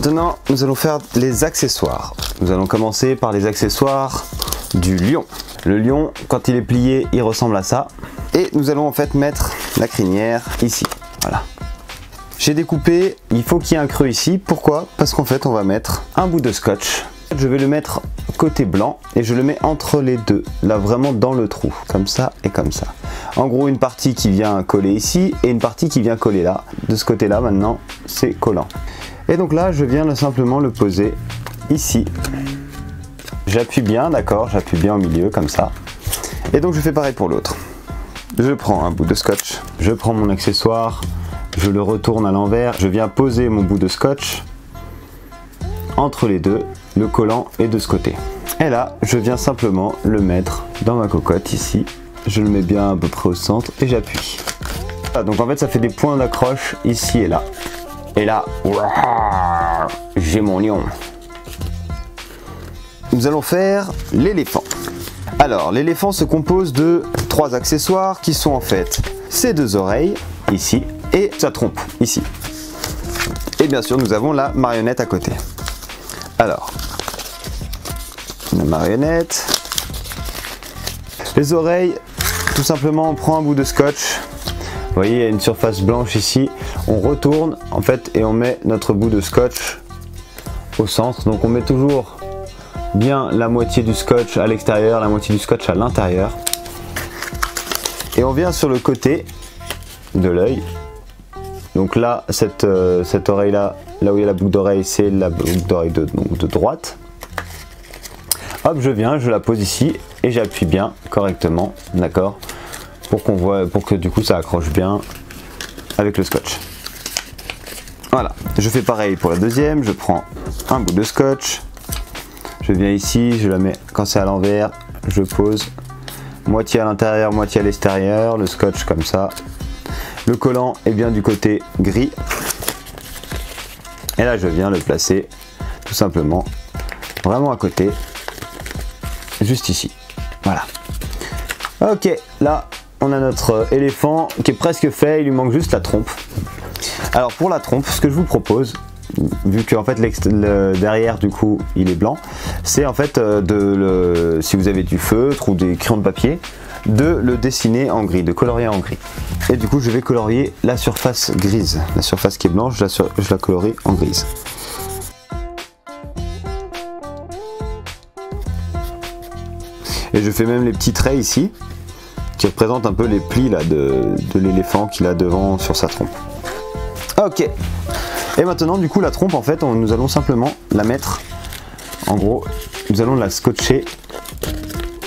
Maintenant, nous allons faire les accessoires. Nous allons commencer par les accessoires du lion. Le lion, quand il est plié, il ressemble à ça. Et nous allons en fait mettre la crinière ici. Voilà. J'ai découpé, il faut qu'il y ait un creux ici. Pourquoi? Parce qu'en fait, on va mettre un bout de scotch. Je vais le mettre côté blanc et je le mets entre les deux, là vraiment dans le trou, comme ça et comme ça. En gros, une partie qui vient coller ici et une partie qui vient coller là. De ce côté-là, maintenant, c'est collant. Et donc là, je viens simplement le poser ici. J'appuie bien, d'accord, j'appuie bien au milieu, comme ça. Et donc, je fais pareil pour l'autre. Je prends un bout de scotch, je prends mon accessoire, je le retourne à l'envers, je viens poser mon bout de scotch entre les deux, le collant est de ce côté. Et là, je viens simplement le mettre dans ma cocotte ici. Je le mets bien à peu près au centre et j'appuie. Voilà, donc en fait, ça fait des points d'accroche ici et là. Et là, j'ai mon lion. Nous allons faire l'éléphant. Alors, l'éléphant se compose de 3 accessoires qui sont en fait ses 2 oreilles, ici, et sa trompe, ici. Et bien sûr, nous avons la marionnette à côté. Alors, la marionnette, les oreilles, tout simplement on prend un bout de scotch, vous voyez il y a une surface blanche ici, on retourne en fait et on met notre bout de scotch au centre, donc on met toujours bien la moitié du scotch à l'extérieur, la moitié du scotch à l'intérieur, et on vient sur le côté de l'œil. Donc là, cette oreille là, là où il y a la boucle d'oreille, c'est la boucle d'oreille de droite. Hop, je viens, je la pose ici et j'appuie bien correctement, d'accord, pour qu'on voit, pour que du coup ça accroche bien avec le scotch. Voilà, je fais pareil pour la deuxième, je prends un bout de scotch, je viens ici, je la mets quand c'est à l'envers, je pose moitié à l'intérieur, moitié à l'extérieur, le scotch comme ça. Le collant est bien du côté gris. Et là, je viens le placer tout simplement vraiment à côté, juste ici. Voilà. Ok, là, on a notre éléphant qui est presque fait. Il lui manque juste la trompe. Alors pour la trompe, ce que je vous propose, vu que en fait derrière du coup il est blanc, c'est en fait si vous avez du feutre ou des crayons de papier, de le dessiner en gris, de colorier en gris. Et du coup je vais colorier la surface grise, la surface qui est blanche, je la colorie en grise. Et je fais même les petits traits ici qui représentent un peu les plis là de l'éléphant qu'il a devant sur sa trompe. Ok. Et maintenant du coup la trompe en fait nous allons simplement la mettre, en gros nous allons la scotcher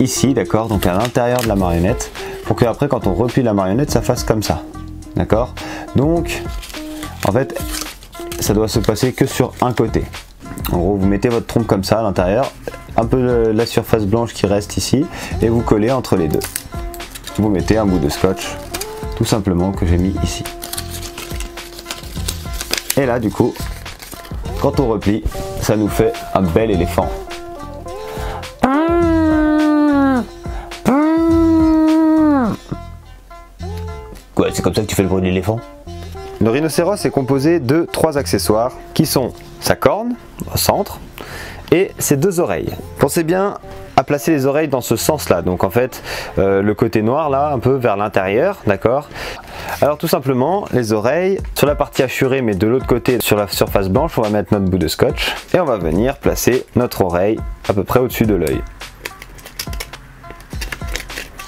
ici, d'accord, donc à l'intérieur de la marionnette, pour que après quand on replie la marionnette ça fasse comme ça, d'accord. Donc en fait ça doit se passer que sur un côté. En gros vous mettez votre trompe comme ça à l'intérieur, un peu la surface blanche qui reste ici, et vous collez entre les deux. Vous mettez un bout de scotch tout simplement que j'ai mis ici. Et là du coup quand on replie ça nous fait un bel éléphant. Quoi, c'est comme ça que tu fais le bruit de l'éléphant? Le rhinocéros est composé de 3 accessoires qui sont sa corne au centre et ses 2 oreilles. Pensez bien à placer les oreilles dans ce sens là, donc en fait le côté noir là un peu vers l'intérieur, d'accord. Alors tout simplement les oreilles sur la partie hachurée mais de l'autre côté sur la surface blanche, on va mettre notre bout de scotch et on va venir placer notre oreille à peu près au-dessus de l'œil.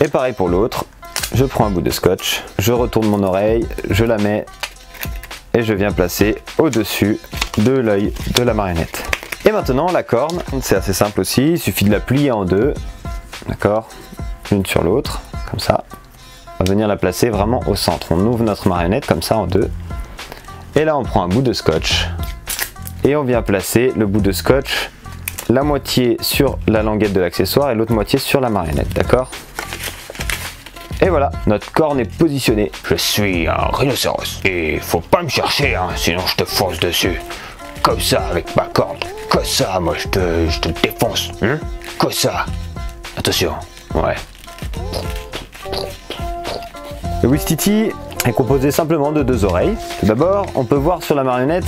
Et pareil pour l'autre, je prends un bout de scotch, je retourne mon oreille, je la mets et je viens placer au-dessus de l'œil de la marionnette. Et maintenant la corne, c'est assez simple aussi, il suffit de la plier en deux, d'accord, une sur l'autre, comme ça. On va venir la placer vraiment au centre. On ouvre notre marionnette comme ça en deux. Et là on prend un bout de scotch et on vient placer le bout de scotch, la moitié sur la languette de l'accessoire et l'autre moitié sur la marionnette, d'accord. Et voilà, notre corne est positionnée. Je suis un rhinocéros et faut pas me chercher, hein, sinon je te fonce dessus. Comme ça, avec ma corne. Comme ça, moi je te défonce. Hein, comme ça. Attention, ouais. Le Ouistiti est composé simplement de 2 oreilles. Tout d'abord, on peut voir sur la marionnette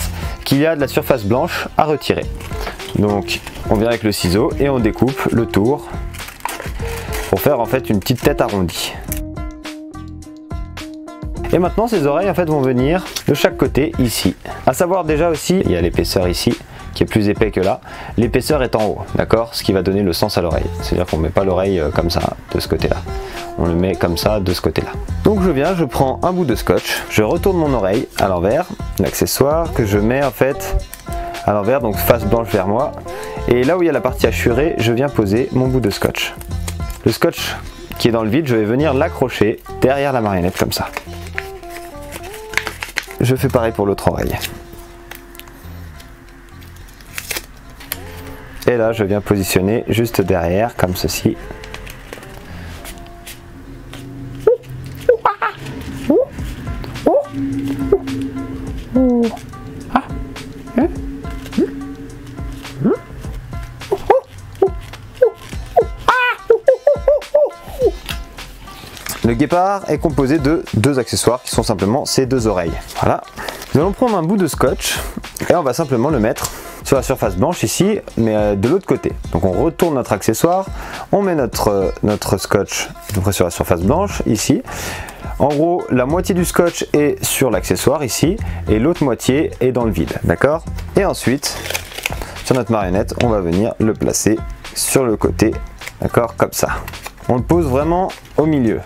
qu'il y a de la surface blanche à retirer. Donc on vient avec le ciseau et on découpe le tour pour faire en fait une petite tête arrondie. Et maintenant ces oreilles en fait vont venir de chaque côté ici. À savoir déjà aussi, il y a l'épaisseur ici qui est plus épais que là. L'épaisseur est en haut, d'accord? Ce qui va donner le sens à l'oreille. C'est-à-dire qu'on ne met pas l'oreille comme ça de ce côté-là. On le met comme ça de ce côté-là. Donc je prends un bout de scotch, je retourne mon oreille à l'envers, l'accessoire que je mets en fait à l'envers, donc face blanche vers moi. Et là où il y a la partie hachurée, je viens poser mon bout de scotch. Le scotch qui est dans le vide, je vais venir l'accrocher derrière la marionnette comme ça. Je fais pareil pour l'autre oreille. Et là, je viens positionner juste derrière, comme ceci. Le guépard est composé de deux accessoires qui sont simplement ces deux oreilles. Voilà. Nous allons prendre un bout de scotch et on va simplement le mettre sur la surface blanche ici, mais de l'autre côté. Donc on retourne notre accessoire, on met notre scotch sur la surface blanche ici. En gros, la moitié du scotch est sur l'accessoire ici et l'autre moitié est dans le vide, d'accord? Et ensuite, sur notre marionnette, on va venir le placer sur le côté, d'accord? Comme ça. On le pose vraiment au milieu.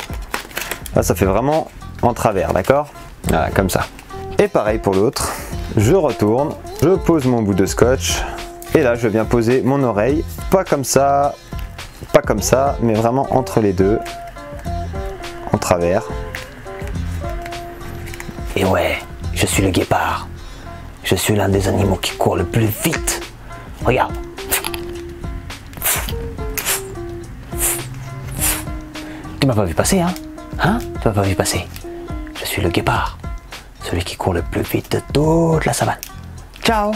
Là, ça fait vraiment en travers, d'accord? Voilà, comme ça. Et pareil pour l'autre. Je retourne, je pose mon bout de scotch. Et là, je viens poser mon oreille. Pas comme ça, mais vraiment entre les deux. En travers. Et ouais, je suis le guépard. Je suis l'un des animaux qui court le plus vite. Regarde. Tu m'as pas vu passer, hein? Hein? Tu m'as pas vu passer. Je suis le guépard. Celui qui court le plus vite de toute la savane. Ciao!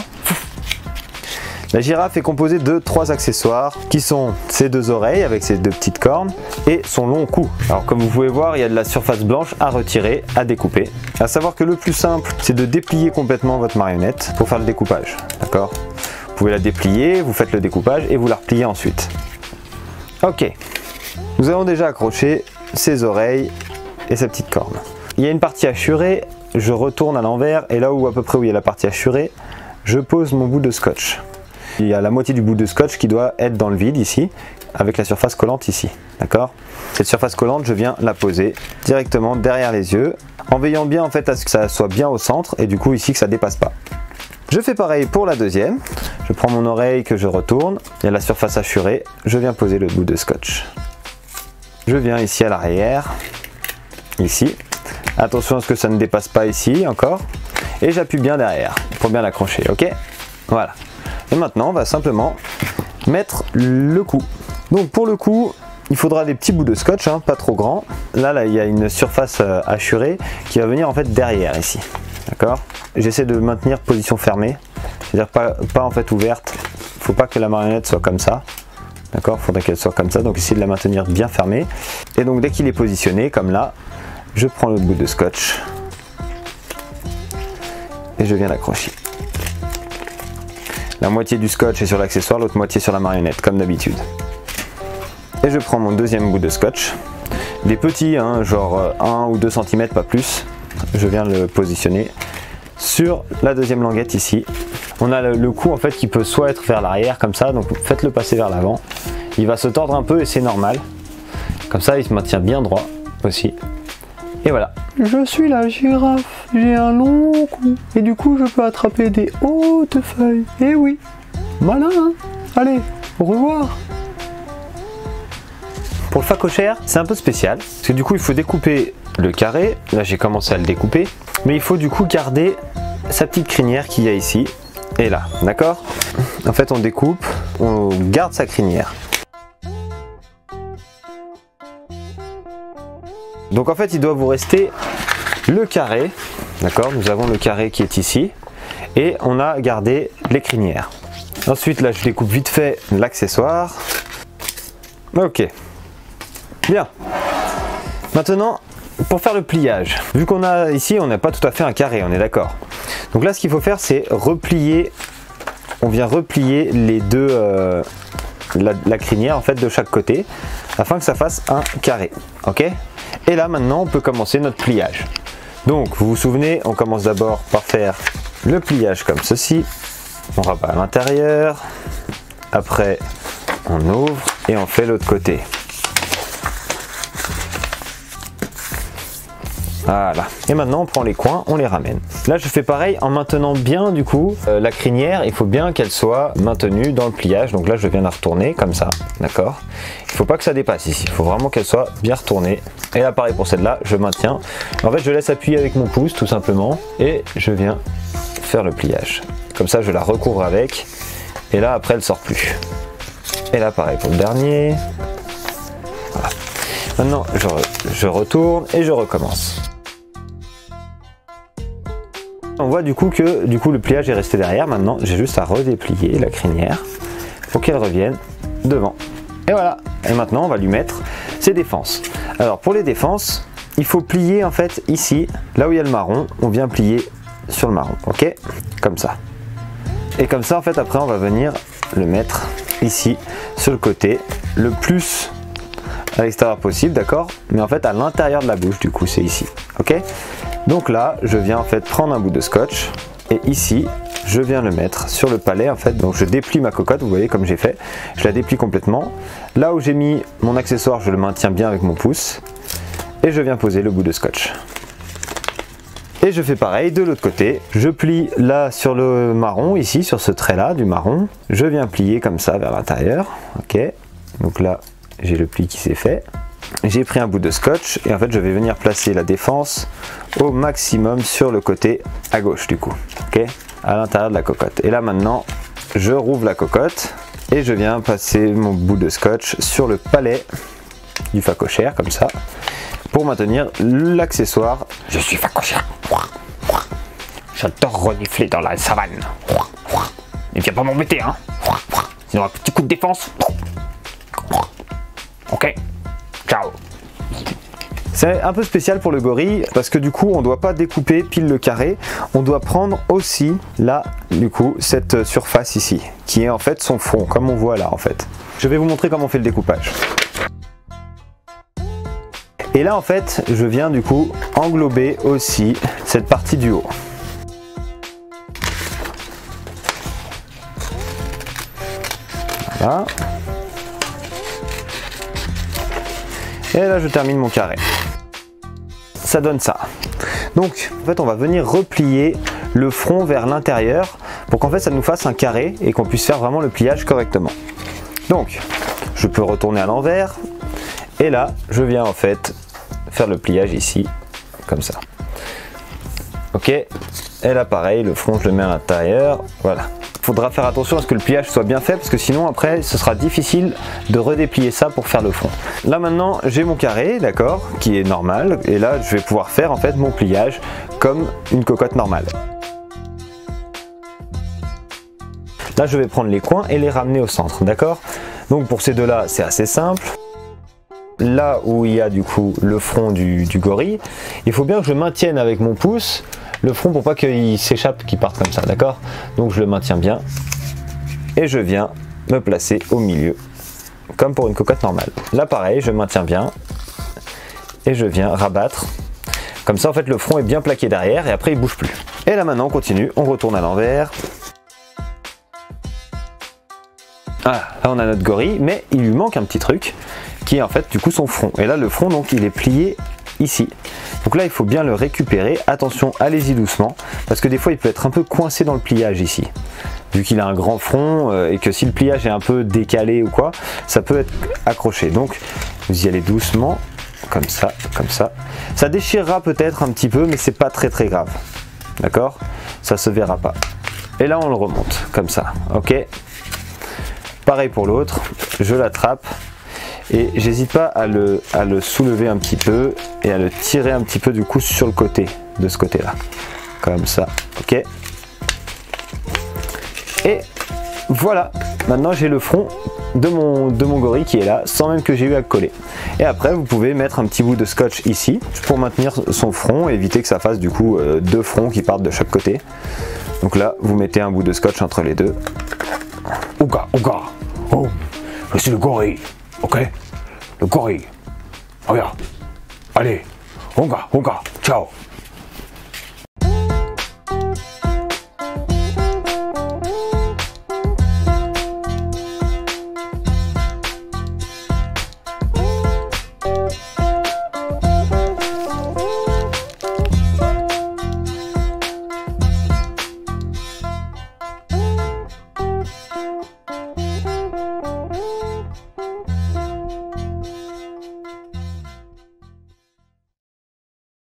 La girafe est composée de 3 accessoires qui sont ses 2 oreilles avec ses 2 petites cornes et son long cou. Alors comme vous pouvez voir, il y a de la surface blanche à retirer, à découper. À savoir que le plus simple, c'est de déplier complètement votre marionnette pour faire le découpage. D'accord? Vous pouvez la déplier, vous faites le découpage et vous la repliez ensuite. Ok. Nous avons déjà accroché ses oreilles et sa petite corne. Il y a une partie hachurée, je retourne à l'envers et là où à peu près où il y a la partie hachurée, je pose mon bout de scotch. Il y a la moitié du bout de scotch qui doit être dans le vide ici, avec la surface collante ici, d'accord? Cette surface collante, je viens la poser directement derrière les yeux, en veillant bien en fait à ce que ça soit bien au centre et du coup ici que ça dépasse pas. Je fais pareil pour la deuxième, je prends mon oreille que je retourne, il y a la surface hachurée, je viens poser le bout de scotch. Je viens ici à l'arrière, ici, attention à ce que ça ne dépasse pas ici encore, et j'appuie bien derrière pour bien l'accrocher, ok? Voilà. Et maintenant, on va simplement mettre le cou. Donc pour le cou, il faudra des petits bouts de scotch, hein, pas trop grands. Là, il y a une surface hachurée qui va venir en fait derrière ici. D'accord? J'essaie de maintenir position fermée, c'est-à-dire pas en fait ouverte. Il ne faut pas que la marionnette soit comme ça. D'accord? Il faudrait qu'elle soit comme ça, donc essayez de la maintenir bien fermée. Et donc dès qu'il est positionné, comme là, je prends le bout de scotch et je viens l'accrocher. La moitié du scotch est sur l'accessoire, l'autre moitié sur la marionnette, comme d'habitude. Et je prends mon deuxième bout de scotch. Des petits, hein, genre 1 ou 2 cm, pas plus. Je viens le positionner sur la deuxième languette ici. On a le cou en fait qui peut soit être vers l'arrière comme ça, donc faites-le passer vers l'avant. Il va se tordre un peu et c'est normal. Comme ça, il se maintient bien droit aussi. Et voilà. Je suis la girafe, j'ai un long cou et du coup je peux attraper des hautes feuilles. Eh oui, malin hein. Allez, au revoir. Pour le phacochère, c'est un peu spécial, parce que du coup il faut découper le carré. Là j'ai commencé à le découper, mais il faut du coup garder sa petite crinière qu'il y a ici et là, d'accord? En fait on découpe, on garde sa crinière. Donc en fait il doit vous rester le carré, d'accord? Nous avons le carré qui est ici et on a gardé les crinières. Ensuite là je découpe vite fait l'accessoire. Ok, bien. Maintenant pour faire le pliage, vu qu'on a ici on n'a pas tout à fait un carré, on est d'accord? Donc là ce qu'il faut faire c'est replier, on vient replier les deux, la crinière en fait de chaque côté afin que ça fasse un carré, ok. Et là maintenant on peut commencer notre pliage. Donc vous vous souvenez, on commence d'abord par faire le pliage comme ceci, on rabat à l'intérieur, après on ouvre et on fait l'autre côté. Voilà. Et maintenant on prend les coins, on les ramène. Là je fais pareil en maintenant bien du coup la crinière, il faut bien qu'elle soit maintenue dans le pliage. Donc là je viens la retourner comme ça, d'accord. Il ne faut pas que ça dépasse ici, il faut vraiment qu'elle soit bien retournée. Et là pareil pour celle-là, je maintiens. En fait je laisse appuyer avec mon pouce tout simplement et je viens faire le pliage. Comme ça je la recouvre avec et là après elle sort plus. Et là pareil pour le dernier. Voilà. Maintenant je retourne et je recommence. On voit du coup que le pliage est resté derrière. Maintenant j'ai juste à redéplier la crinière pour qu'elle revienne devant. Et voilà. Et maintenant on va lui mettre ses défenses. Alors pour les défenses, il faut plier en fait ici, là où il y a le marron, on vient plier sur le marron, ok, comme ça. Et comme ça en fait après on va venir le mettre ici sur le côté, le plus à l'extérieur possible, d'accord, mais en fait à l'intérieur de la bouche du coup c'est ici, ok. Donc là je viens en fait prendre un bout de scotch et ici je viens le mettre sur le palais en fait. Donc je déplie ma cocotte, vous voyez comme j'ai fait, je la déplie complètement. Là où j'ai mis mon accessoire je le maintiens bien avec mon pouce et je viens poser le bout de scotch. Et je fais pareil de l'autre côté, je plie là sur le marron, ici sur ce trait là du marron, je viens plier comme ça vers l'intérieur, ok. Donc là j'ai le pli qui s'est fait, j'ai pris un bout de scotch et en fait je vais venir placer la défense au maximum sur le côté à gauche du coup, ok, à l'intérieur de la cocotte. Et là maintenant je rouvre la cocotte et je viens passer mon bout de scotch sur le palais du facochère comme ça pour maintenir l'accessoire. Je suis facochère. J'adore renifler dans la savane. Et viens pas m'embêter, hein. Sinon un petit coup de défense. Ok. Ciao. C'est un peu spécial pour le gorille parce que du coup on doit pas découper pile le carré, on doit prendre aussi là du coup cette surface ici qui est en fait son front comme on voit là en fait. Je vais vous montrer comment on fait le découpage. Et là en fait je viens du coup englober aussi cette partie du haut. Voilà. Et là je termine mon carré. Ça donne ça. Donc en fait on va venir replier le front vers l'intérieur pour qu'en fait ça nous fasse un carré et qu'on puisse faire vraiment le pliage correctement. Donc je peux retourner à l'envers et là je viens en fait faire le pliage ici comme ça. Ok, et là pareil le front je le mets à l'intérieur, voilà. Faudra faire attention à ce que le pliage soit bien fait parce que sinon après ce sera difficile de redéplier ça pour faire le front. Là maintenant j'ai mon carré, d'accord, qui est normal et là je vais pouvoir faire en fait mon pliage comme une cocotte normale. Là je vais prendre les coins et les ramener au centre, d'accord. Donc pour ces deux là c'est assez simple. Là où il y a du coup le front du gorille, il faut bien que je maintienne avec mon pouce le front pour pas qu'il s'échappe, qu'il parte comme ça, d'accord. Donc je le maintiens bien et je viens me placer au milieu comme pour une cocotte normale. Là pareil je maintiens bien et je viens rabattre comme ça en fait le front est bien plaqué derrière et après il bouge plus. Et là maintenant on continue, on retourne à l'envers. Voilà, là on a notre gorille mais il lui manque un petit truc qui est en fait du coup son front. Et là le front donc il est plié ici. Donc là il faut bien le récupérer, attention allez-y doucement parce que des fois il peut être un peu coincé dans le pliage ici. Vu qu'il a un grand front et que si le pliage est un peu décalé ou quoi, ça peut être accroché. Donc vous y allez doucement, comme ça, comme ça. Ça déchirera peut-être un petit peu mais c'est pas très grave. D'accord? Ça se verra pas. Et là on le remonte, comme ça, ok? Pareil pour l'autre, je l'attrape. Et j'hésite pas à le soulever un petit peu et à le tirer un petit peu du coup sur le côté, de ce côté là, comme ça, ok. Et voilà, maintenant j'ai le front de mon gorille qui est là, sans même que j'ai eu à coller. Et après, vous pouvez mettre un petit bout de scotch ici, pour maintenir son front et éviter que ça fasse du coup deux fronts qui partent de chaque côté. Donc là, vous mettez un bout de scotch entre les deux. Ouga, ouga. Oh, je suis le gorille, ok? Le gorille. Regarde. Allez, ouga, ouga, ciao.